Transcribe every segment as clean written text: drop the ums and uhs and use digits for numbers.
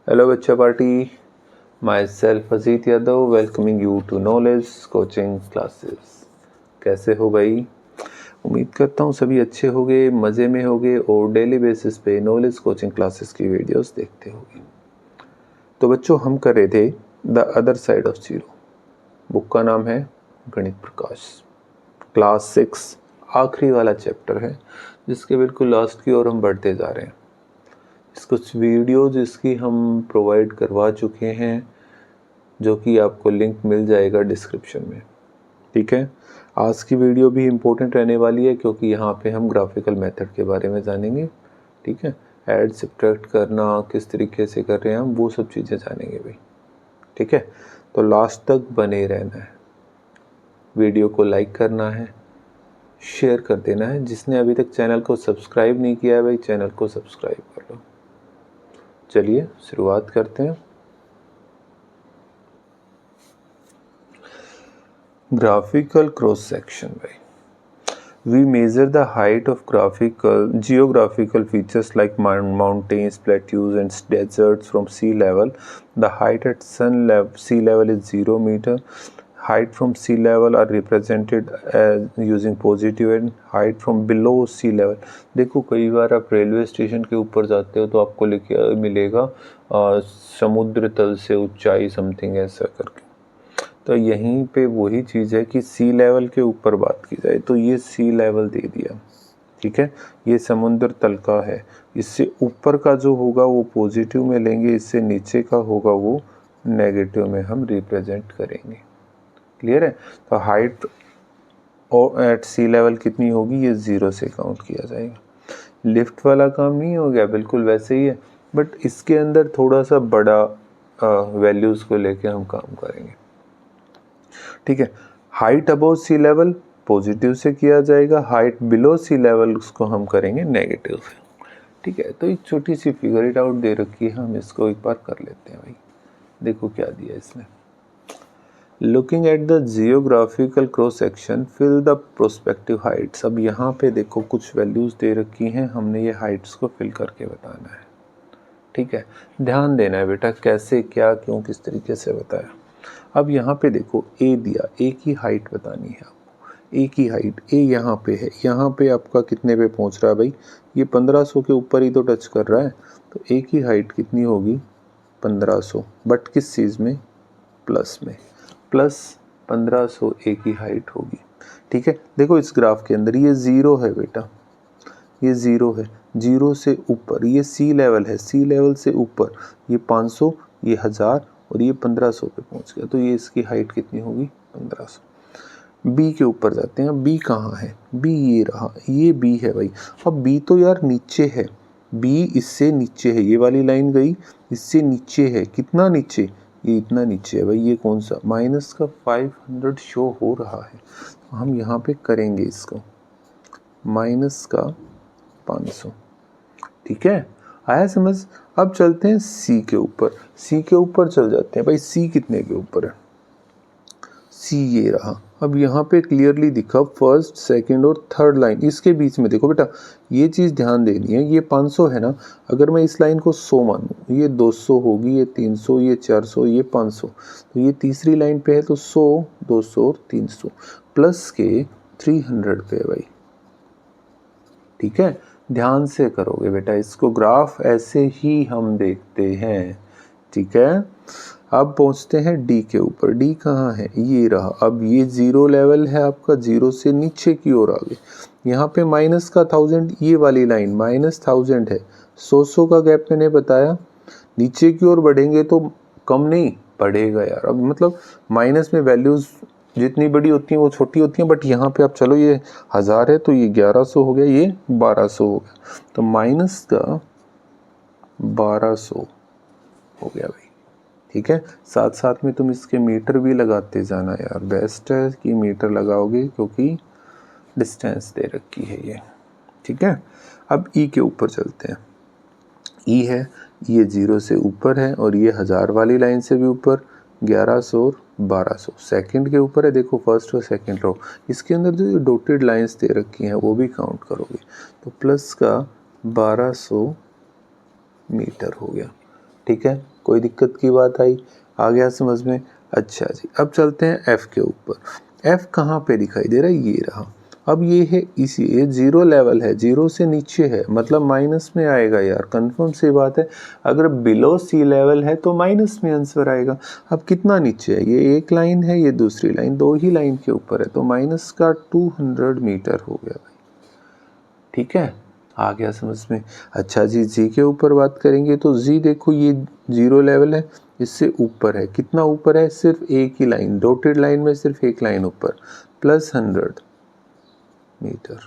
Hello बच्चा party, myself Ajit Yadav welcoming you to knowledge coaching classes. कैसे हो भाई? उम्मीद करता हूँ सभी अच्छे होंगे, मज़े में होंगे और डेली बेसिस पे नॉलेज कोचिंग क्लासेस की वीडियोस देखते होंगे। तो बच्चों, हम कर रहे थे the other side of zero. Book का नाम है गणित प्रकाश, क्लास 6 आखिरी वाला चैप्टर है, जिसके बिल्कुल लास्ट की ओर हम बढ़ते जा रहे हैं। कुछ वीडियोज़ इसकी हम प्रोवाइड करवा चुके हैं, जो कि आपको लिंक मिल जाएगा डिस्क्रिप्शन में। ठीक है, आज की वीडियो भी इम्पोर्टेंट रहने वाली है, क्योंकि यहाँ पे हम ग्राफिकल मेथड के बारे में जानेंगे। ठीक है, ऐड सब्ट्रैक्ट करना किस तरीके से कर रहे हैं हम, वो सब चीज़ें जानेंगे भाई। ठीक है, तो लास्ट तक बने रहना है, वीडियो को लाइक करना है, शेयर कर देना है। जिसने अभी तक चैनल को सब्सक्राइब नहीं किया है भाई, चैनल को सब्सक्राइब कर लो। चलिए शुरुआत करते हैं। ग्राफिकल क्रॉस सेक्शन भाई, we measure the height of geographical features like mountains, plateaus and deserts from sea level. The height at sea level is 0 meter. Height from sea level are represented as using positive and height from below sea level. देखो, कई बार आप railway station के ऊपर जाते हो तो आपको लिखा मिलेगा समुद्र तल से ऊंचाई समथिंग ऐसा करके। तो यहीं पे वही चीज़ है कि सी लेवल के ऊपर बात की जाए तो ये सी लेवल दे दिया। ठीक है, ये समुद्र तल का है। इससे ऊपर का जो होगा वो पॉजिटिव में लेंगे, इससे नीचे का होगा वो नेगेटिव में हम रिप्रेजेंट करेंगे। क्लियर है? तो हाइट एट सी लेवल कितनी होगी, ये 0 से काउंट किया जाएगा। लिफ्ट वाला काम नहीं हो गया, बिल्कुल वैसे ही है, बट इसके अंदर थोड़ा सा बड़ा वैल्यूज़ को लेके हम काम करेंगे। ठीक है, height above sea level positive से किया जाएगा, हाइट बिलो सी लेवल उसको हम करेंगे नेगेटिव से। ठीक है, तो एक छोटी सी फिगर इट आउट दे रखी है, हम इसको एक बार कर लेते हैं भाई। देखो क्या दिया इसमें, looking at the geographical cross section fill the prospective heights. अब यहाँ पे देखो कुछ वैल्यूज दे रखी हैं, हमने ये हाइट्स को फिल करके बताना है। ठीक है, ध्यान देना है बेटा, कैसे क्या क्यों किस तरीके से बताया। अब यहाँ पे देखो ए दिया, ए की हाइट बतानी है आपको। ए की हाइट, ए यहाँ पे है, यहाँ पे आपका कितने पे पहुँच रहा है भाई, ये 1500 के ऊपर ही तो टच कर रहा है। तो ए की हाइट कितनी होगी, 1500, बट किस चीज़ में, प्लस में, प्लस 1500 ए की हाइट होगी। ठीक है, देखो इस ग्राफ के अंदर ये 0 है बेटा, ये 0 है, 0 से ऊपर ये सी लेवल है, सी लेवल से ऊपर ये 500, ये 1000 और ये 1500 पे पहुंच गया। तो ये इसकी हाइट कितनी होगी, 1500। बी के ऊपर जाते हैं, बी कहाँ है, बी ये रहा, ये बी है भाई। अब बी तो यार नीचे है, बी इससे नीचे है, ये वाली लाइन गई इससे नीचे है, कितना नीचे, ये इतना नीचे है भाई। ये कौन सा, माइनस का 500 शो हो रहा है, तो हम यहाँ पे करेंगे इसको माइनस का 500। ठीक है, आया समझ। अब चलते हैं सी के ऊपर, सी के ऊपर चल जाते हैं भाई। सी कितने के ऊपर है, सी ये रहा। अब यहाँ पे क्लियरली दिखा फर्स्ट सेकंड और थर्ड लाइन, इसके बीच में देखो बेटा, ये चीज़ ध्यान देनी है। ये 500 है ना, अगर मैं इस लाइन को 100 मानूँ, ये 200 होगी, ये 300, ये 400, ये 500, तो ये तीसरी लाइन पे है, तो 100, 200 और 300 प्लस के 300 पे है भाई। ठीक है, ध्यान से करोगे बेटा इसको, ग्राफ ऐसे ही हम देखते हैं। ठीक है, अब पहुंचते हैं डी के ऊपर। डी कहाँ है, ये रहा। अब ये 0 लेवल है आपका, 0 से नीचे की ओर आ गए। यहाँ पे माइनस का 1000, ये वाली लाइन माइनस 1000 है, 100 का गैप मैंने बताया। नीचे की ओर बढ़ेंगे तो कम नहीं बढ़ेगा यार। अब मतलब माइनस में वैल्यूज जितनी बड़ी होती हैं वो छोटी होती हैं, बट यहाँ पे आप चलो, ये 1000 है तो ये 1100 हो गया, ये 1200 हो गया, तो माइनस का 1200 हो गया भाई। ठीक है, साथ साथ में तुम इसके मीटर भी लगाते जाना यार, बेस्ट है कि मीटर लगाओगे, क्योंकि डिस्टेंस दे रखी है ये। ठीक है, अब ई के ऊपर चलते हैं। ई है, ये 0 से ऊपर है और ये 1000 वाली लाइन से भी ऊपर, 1100 और 1200 सेकंड के ऊपर है। देखो फर्स्ट और सेकंड रो, इसके अंदर जो डॉटेड लाइंस दे रखी हैं वो भी काउंट करोगे, तो प्लस का 1200 मीटर हो गया। ठीक है, कोई दिक्कत की बात आई? आ गया समझ में? अच्छा जी, अब चलते हैं एफ के ऊपर। एफ कहाँ पे दिखाई दे रहा है? ये रहा। अब ये है इसी, ये जीरो लेवल है, जीरो से नीचे है, मतलब माइनस में आएगा यार, कंफर्म सी बात है। अगर बिलो सी लेवल है तो माइनस में आंसर आएगा। अब कितना नीचे है? ये एक लाइन है, ये दूसरी लाइन, दो ही लाइन के ऊपर है, तो माइनस का 200 मीटर हो गया भाई। ठीक है, आ गया समझ में? अच्छा जी, जी के ऊपर बात करेंगे तो जी देखो, ये जीरो लेवल है, इससे ऊपर है। कितना ऊपर है? सिर्फ एक ही लाइन, डॉटेड लाइन में सिर्फ एक लाइन ऊपर, प्लस 100 मीटर।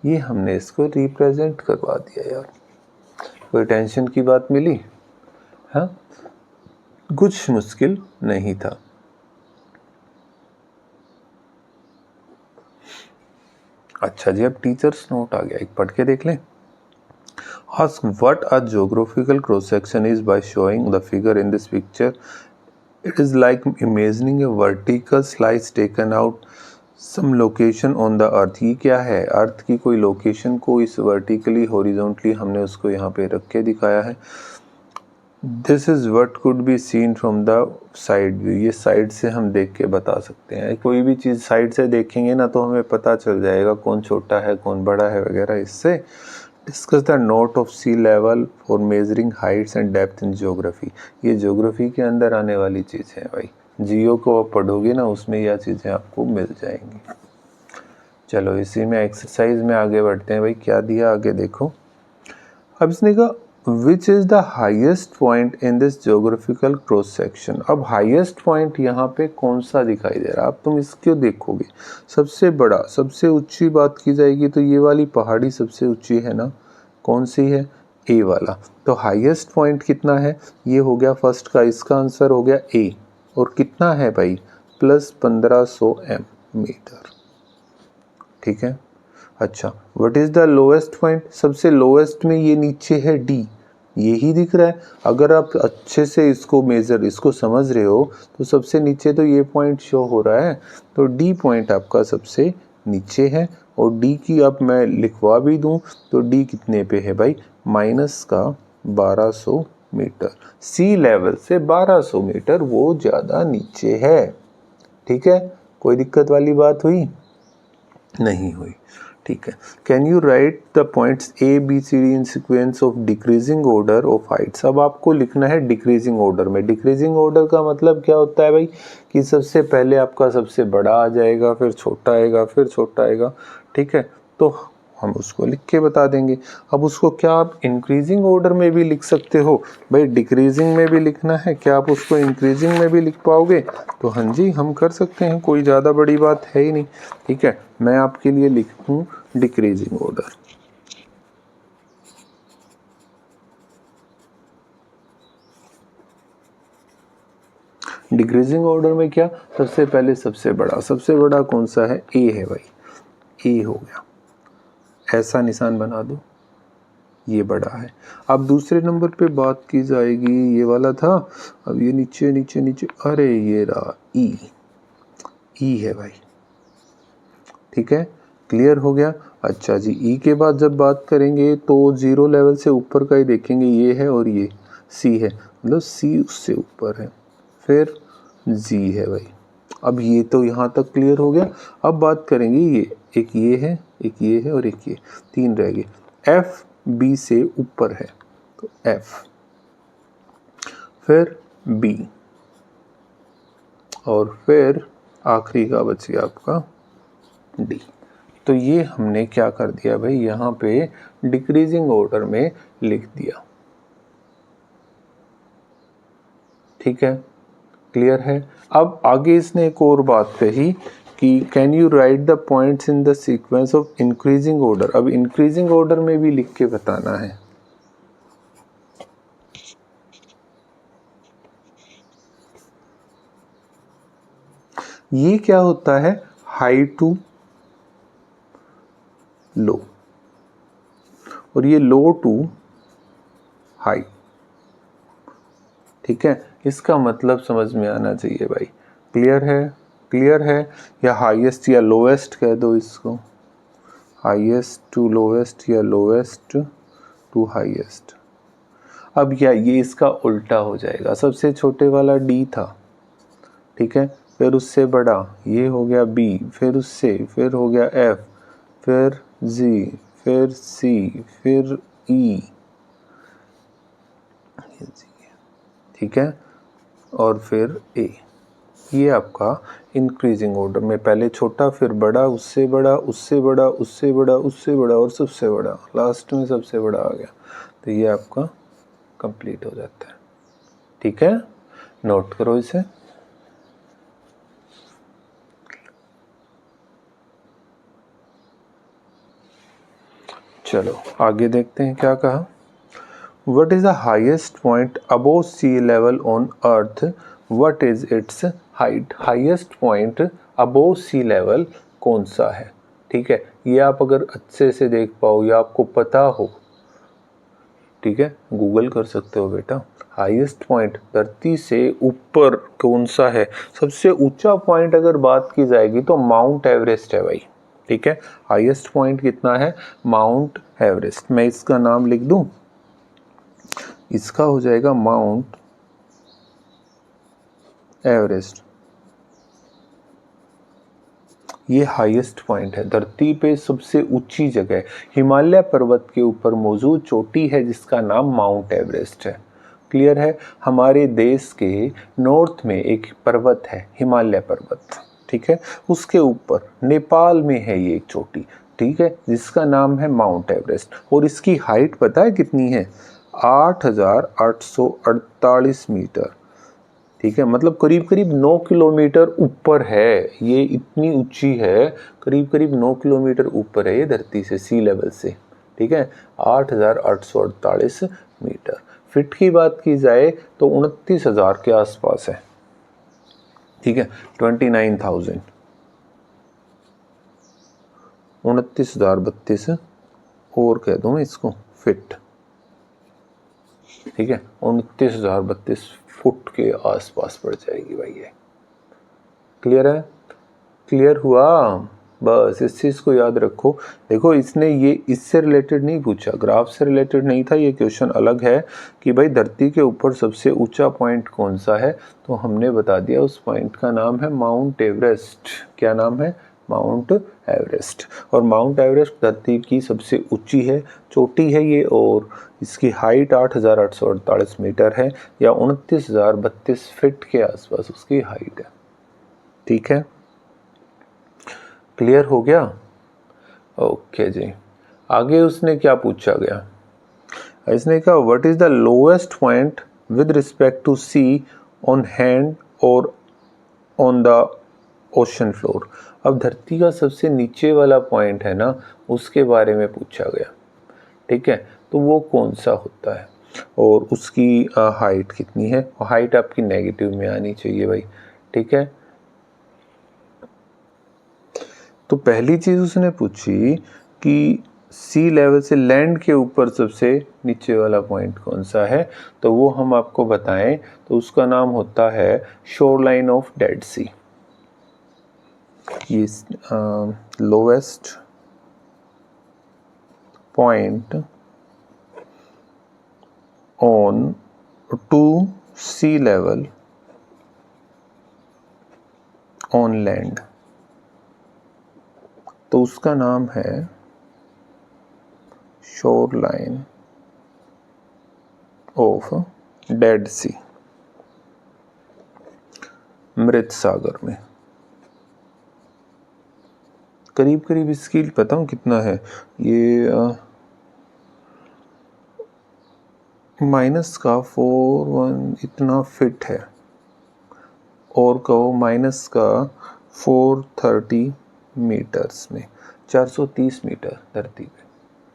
ये हमने इसको रिप्रेजेंट करवा दिया यार। कोई टेंशन की बात मिली? हाँ, कुछ मुश्किल नहीं था। अच्छा जी, अब टीचर्स नोट आ गया, एक पढ़ के देख लें। Ask what a geographical cross section is by showing the figure in this picture. It is like imagining a vertical slice taken out some location on the earth. ये क्या है? अर्थ की कोई लोकेशन को इस वर्टिकली हॉरिजॉन्टली हमने उसको यहाँ पे रख के दिखाया है। This is what could be seen from the side view. ये साइड से हम देख के बता सकते हैं। कोई भी चीज़ साइड से देखेंगे ना तो हमें पता चल जाएगा कौन छोटा है कौन बड़ा है वगैरह। इससे discuss the note of sea level for measuring heights and depth in geography. ये ज्योग्राफी के अंदर आने वाली चीज़ है भाई। जियो को आप पढ़ोगे ना, उसमें यह चीज़ें आपको मिल जाएंगी। चलो इसी में एक्सरसाइज में आगे बढ़ते हैं भाई। क्या दिया आगे देखो। अब इसने कहा which is the highest point in this geographical cross section. अब हाइएस्ट पॉइंट यहाँ पे कौन सा दिखाई दे रहा है? अब तुम इसको देखोगे, सबसे बड़ा, सबसे ऊंची बात की जाएगी तो ये वाली पहाड़ी सबसे ऊंची है ना। कौन सी है? ए वाला। तो हाईएस्ट पॉइंट कितना है? ये हो गया फर्स्ट का, इसका आंसर हो गया ए। और कितना है भाई? Plus 1500 metre. ठीक है। अच्छा, what is the lowest point? सबसे लोएस्ट में ये नीचे है डी, यही दिख रहा है। अगर आप अच्छे से इसको मेजर, इसको समझ रहे हो तो सबसे नीचे तो ये पॉइंट शो हो रहा है, तो डी पॉइंट आपका सबसे नीचे है। और डी की अब मैं लिखवा भी दूं तो डी कितने पे है भाई? माइनस का 1200 मीटर। सी लेवल से 1200 मीटर वो ज़्यादा नीचे है। ठीक है, कोई दिक्कत वाली बात हुई? नहीं हुई। ठीक है। Can you write the points A B C D in sequence of decreasing order of heights. अब आपको लिखना है डिक्रीजिंग ऑर्डर में। डिक्रीजिंग ऑर्डर का मतलब क्या होता है भाई? कि सबसे पहले आपका सबसे बड़ा आ जाएगा, फिर छोटा आएगा, फिर छोटा आएगा। ठीक है, तो हम उसको लिख के बता देंगे। अब उसको क्या आप इंक्रीजिंग ऑर्डर में भी लिख सकते हो? भाई डिक्रीजिंग में भी लिखना है, क्या आप उसको इंक्रीजिंग में भी लिख पाओगे? तो हाँ जी, हम कर सकते हैं, कोई ज़्यादा बड़ी बात है ही नहीं। ठीक है, मैं आपके लिए लिखूँ डिक्रीजिंग ऑर्डर। डिक्रीजिंग ऑर्डर में क्या? सबसे पहले सबसे बड़ा, सबसे बड़ा कौन सा है? ए है भाई, ए हो गया। ऐसा निशान बना दो, ये बड़ा है। अब दूसरे नंबर पे बात की जाएगी, ये वाला था। अब ये नीचे नीचे नीचे, अरे ये रहा ई, ई है भाई। ठीक है, क्लियर हो गया। अच्छा जी, ई के बाद जब बात करेंगे तो जीरो लेवल से ऊपर का ही देखेंगे, ये है और ये सी है, मतलब सी उससे ऊपर है, फिर जी है भाई। अब ये तो यहाँ तक क्लियर हो गया। अब बात करेंगे ये, एक ये है, एक ये है और एक ये, तीन रह गए। एफ बी से ऊपर है तो एफ, फिर बी, और फिर आखिरी का बच गया आपका डी। तो ये हमने क्या कर दिया भाई? यहाँ पे डिक्रीजिंग ऑर्डर में लिख दिया। ठीक है, क्लियर है। अब आगे इसने एक और बात कही कि can you write the points in the sequence of increasing order. अब इंक्रीजिंग ऑर्डर में भी लिख के बताना है। ये क्या होता है? हाई टू लो, और ये लो टू हाई। ठीक है, इसका मतलब समझ में आना चाहिए भाई। क्लियर है? क्लियर है। या हाईएस्ट या लोएस्ट कह दो इसको, हाईएस्ट टू लोएस्ट या लोएस्ट टू हाईएस्ट। अब ये इसका उल्टा हो जाएगा, सबसे छोटे वाला डी था, ठीक है, फिर उससे बड़ा ये हो गया बी, फिर उससे फिर हो गया एफ, फिर जी, फिर सी, फिर ई, ठीक है, और फिर ए। ये आपका इंक्रीजिंग ऑर्डर में, पहले छोटा फिर बड़ा, उससे बड़ा, उससे बड़ा, उससे बड़ा, उससे बड़ा और सबसे बड़ा, लास्ट में सबसे बड़ा आ गया। तो ये आपका कंप्लीट हो जाता है, ठीक है, नोट करो इसे। चलो आगे देखते हैं क्या कहा। What is the highest point above sea level on earth? What is its height? Highest point above sea level कौन सा है? ठीक है, ये आप अगर अच्छे से देख पाओ या आपको पता हो, ठीक है, गूगल कर सकते हो बेटा। हाईएस्ट पॉइंट धरती से ऊपर कौन सा है? सबसे ऊंचा पॉइंट अगर बात की जाएगी तो माउंट एवरेस्ट है भाई, ठीक है। हाईएस्ट पॉइंट कितना है? Mount Everest. मैं इसका नाम लिख दूं, इसका हो जाएगा माउंट एवरेस्ट। ये हाईएस्ट पॉइंट है, धरती पे सबसे ऊंची जगह, हिमालय पर्वत के ऊपर मौजूद चोटी है जिसका नाम माउंट एवरेस्ट है। क्लियर है? हमारे देश के नॉर्थ में एक पर्वत है हिमालय पर्वत, ठीक है, उसके ऊपर नेपाल में है ये एक चोटी, ठीक है, जिसका नाम है माउंट एवरेस्ट। और इसकी हाइट पता है कितनी है? 8,848 मीटर, ठीक है, मतलब करीब करीब 9 किलोमीटर ऊपर है। ये इतनी ऊंची है, करीब करीब 9 किलोमीटर ऊपर है ये धरती से, सी लेवल से, ठीक है, 8,848 मीटर। फिट की बात की जाए तो 29,000 के आसपास है, ठीक है, 29,000, 29,032 और कह दूं मैं इसको फिट, ठीक है, 29,032 फुट के आसपास पड़ जाएगी भाई ये। क्लियर है? क्लियर हुआ? बस इस चीज़ को याद रखो। देखो इसने ये इससे रिलेटेड नहीं पूछा, ग्राफ से रिलेटेड नहीं था, ये क्वेश्चन अलग है कि भाई धरती के ऊपर सबसे ऊंचा पॉइंट कौन सा है, तो हमने बता दिया उस पॉइंट का नाम है माउंट एवरेस्ट। क्या नाम है? Mount Everest. और माउंट एवरेस्ट धरती की सबसे ऊंची है, चोटी है ये, और इसकी हाइट 8,848 मीटर है, या 29,032 फीट के आसपास उसकी हाइट है, ठीक है। क्लियर हो गया? ओके जी। आगे उसने क्या पूछा गया? इसने कहा what is the lowest point with respect to sea on hand और ऑन द ओशन फ्लोर। अब धरती का सबसे नीचे वाला पॉइंट है ना, उसके बारे में पूछा गया, ठीक है, तो वो कौन सा होता है और उसकी हाइट कितनी है। हाइट आपकी नेगेटिव में आनी चाहिए भाई, ठीक है। तो पहली चीज उसने पूछी कि सी लेवल से लैंड के ऊपर सबसे नीचे वाला पॉइंट कौन सा है, तो वो हम आपको बताएं तो उसका नाम होता है shore line of dead sea. ये lowest point on to sea level on land, तो उसका नाम है शोर लाइन ऑफ डेड सी, मृत सागर में। करीब करीब इसकी पता हूँ कितना है ये, माइनस का 41 इतना फिट है, और कहो माइनस का 430 मीटर्स में, 430 मीटर धरती पे,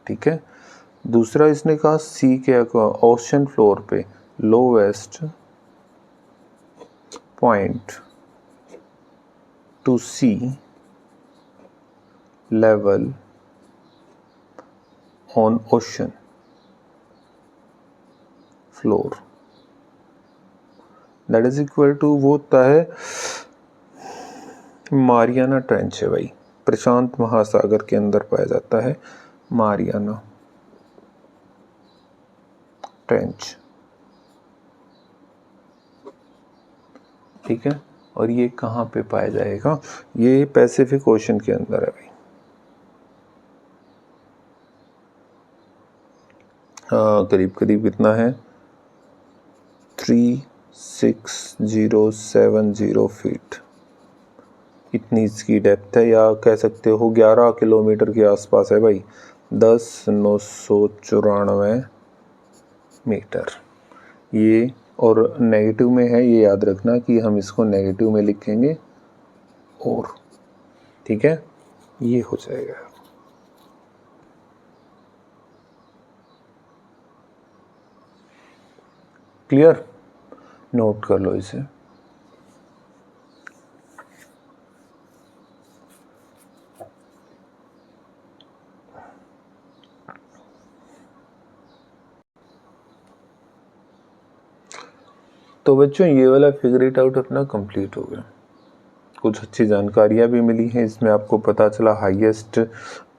ठीक है। दूसरा इसने कहा सी के ओशन फ्लोर पे lowest point to sea level on ocean floor, that is equal to, वो होता है मारियाना ट्रेंच है भाई, प्रशांत महासागर के अंदर पाया जाता है मारियाना ट्रेंच, ठीक है, और ये कहाँ पे पाया जाएगा? ये पैसिफिक ओशन के अंदर है भाई। हाँ, करीब करीब कितना है? 36070 फीट, इतनी इसकी डेप्थ है, या कह सकते हो 11 किलोमीटर के आसपास है भाई। 10,994 मीटर ये, और नेगेटिव में है, ये याद रखना कि हम इसको नेगेटिव में लिखेंगे, और ठीक है, ये हो जाएगा। क्लियर? नोट कर लो इसे। तो बच्चों ये वाला फिगर इट आउट अपना कंप्लीट हो गया। कुछ अच्छी जानकारियाँ भी मिली हैं इसमें, आपको पता चला हाईएस्ट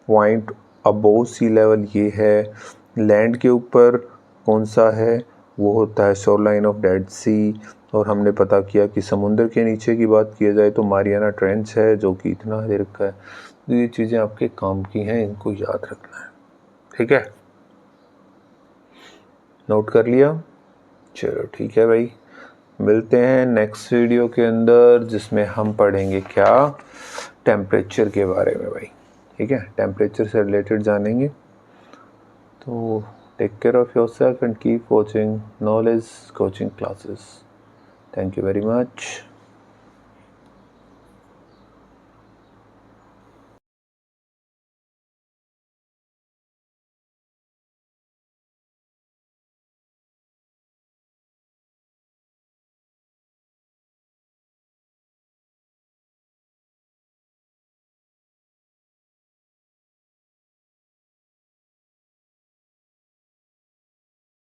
पॉइंट अबोव सी लेवल ये है। लैंड के ऊपर कौन सा है? वो होता है शोर लाइन ऑफ डेड सी। और हमने पता किया कि समुद्र के नीचे की बात किया जाए तो मारियाना ट्रेंच है, जो कि इतना देर का है। तो ये चीज़ें आपके काम की हैं, इनको याद रखना है, ठीक है? नोट कर लिया? चलो ठीक है भाई, मिलते हैं नेक्स्ट वीडियो के अंदर, जिसमें हम पढ़ेंगे क्या? टेम्परेचर के बारे में भाई, ठीक है? टेम्परेचर से रिलेटेड जानेंगे। तो take care of yourself and keep watching knowledge coaching classes. Thank you very much.